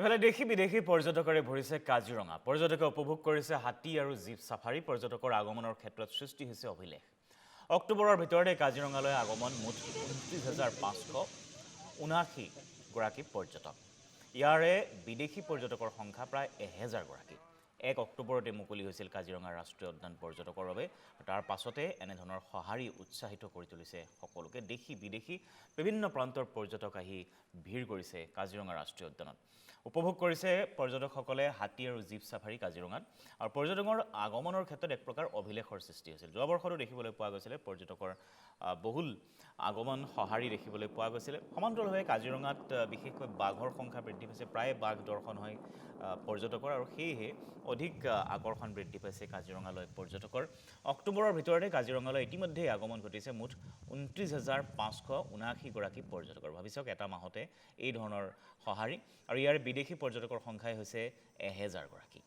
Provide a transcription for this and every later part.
ইফালে দেশী বিদেশী পৰ্যটকৰে ভৰিছে কাজিৰঙা পৰ্যটকে উপভোগ কৰিছে হাতী আৰু জীপ সাফাৰী পৰ্যটকৰ আগমনৰ ক্ষেত্ৰত সৃষ্টি হৈছে অভিলেখ অক্টোবৰৰ ভিতৰতে কাজিৰঙালৈ আগমন মুঠ ২৯,৫৭৯ গৰাকী পৰ্যটক ইয়াৰে বিদেশী পৰ্যটকৰ সংখ্যা প্ৰায় ১,০০০ গৰাকী ১ অক্টোবৰতে মুকলি হৈছিল কাজিৰঙা ৰাষ্ট্ৰীয় উদ্যান পৰ্যটকৰ বাবে তাৰ পাছতে এনে ধৰণৰ সঁহাৰি উৎসাহিত কৰি তুলিছে সকলোকে দেশী বিদেশী বিভিন্ন প্ৰান্তৰ পৰ্যটক আহি ভিৰ কৰিছে কাজিৰঙা ৰাষ্ট্ৰীয় উদ্যানত উপভোগ কৰিছে পৰ্যটকসকলে হাতী আৰু জীপ সাফাৰী কাজিৰঙাত আৰু পৰ্যটকৰ আগমনৰ ক্ষেত্ৰত এক প্ৰকাৰ অভিলেখৰ সৃষ্টি হৈছিল যোৱা বৰ্ষতো দেখিবলৈ পোৱা গৈছিল পৰ্যটকৰ বহুল আগমন সঁহাৰি দেখিবলৈ পোৱা গৈছিল সমান্তৰালভাৱে কাজিৰঙাত বিশেষকৈ বাঘৰ সংখ্যা বৃদ্ধি পাইছে প্ৰায় বাঘ দৰ্শন হয় পৰ্যটকৰ আৰু সেয়েহে অধিক আকৰ্ষণ বৃদ্ধি পাইছে কাজিৰঙালৈ পৰ্যটকৰ অক্টোবৰৰ ভিতৰতে কাজিৰঙালৈ ইতিমধ্যে আগমন ঘটিছে মুঠ ২৯,৫৭৯ গৰাকী পৰ্যটকৰ ভাবিছক এটা মাহতে এই ধৰণৰ সঁহাৰি আৰু ইয়াৰ বিদেশী পৰ্যটকৰ সংখ্যাই হৈছে ১,০০০ গৰাকী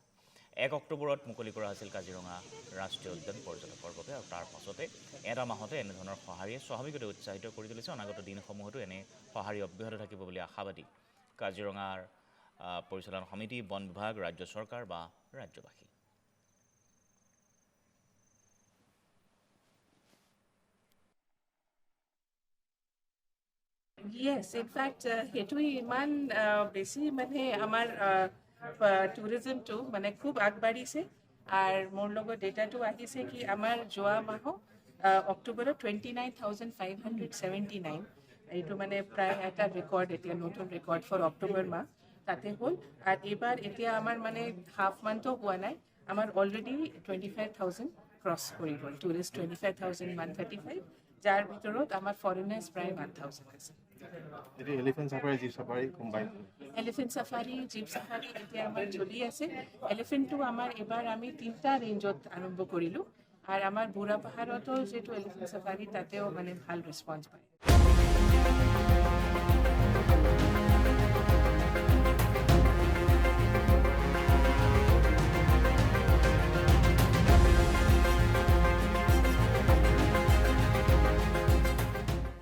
১ অক্টোবৰত মুকলি কৰা হৈছিল কাজিৰঙা ৰাষ্ট্ৰীয় উদ্যান পৰ্যটকৰ বাবে আৰু তাৰ পাছতে এটা মাহতে এনে ধৰণৰ সঁহাৰিয়ে স্বাভাৱিকতে উৎসাহিত কৰি তুলিছে অনাগত দিনসমূহতো এনে সঁহাৰি অব্যাহত থাকিব বুলি আশাবাদী কাজিৰঙাৰ পৰিচালনা সমিতি বন বিভাগ ৰাজ্য চৰকাৰ বা ৰাজ্যবাসী Yes, in fact, সেইটোৱে ইমান বেছি মানে আমাৰ টুৰিজমটো মানে খুব আগবাঢ়িছে আৰু মোৰ লগত ডেটাটো আহিছে কি আমাৰ যোৱা মাহত অক্টোবৰত 29,579 এইটো মানে প্ৰায় এটা ৰেকৰ্ড এতিয়া নতুন ৰেকৰ্ড ফৰ অক্টোবৰ মাহ তাতে হ'ল আৰু এইবাৰ এতিয়া আমাৰ মানে হাফ মান্থো হোৱা নাই আমাৰ অলৰেডি 25,000 ক্ৰছ কৰি গ'ল টুৰিষ্ট 25,135 যাৰ ভিতৰত আমাৰ ফৰেনাৰ্ছ প্ৰায় 1,000 আছে elephant safari jeep safari combine elephant safari jeep safari এতিয়া আমাৰ চলি আছে এলিফেণ্টটো আমাৰ এবাৰ আমি 3টা ৰেঞ্জত আৰম্ভ কৰিলোঁ আৰু আমাৰ বুঢ়া পাহাৰতো যিটো এলিফেণ্ট সাফাৰী তাতেও মানে ভাল ৰেছপঞ্চ পায়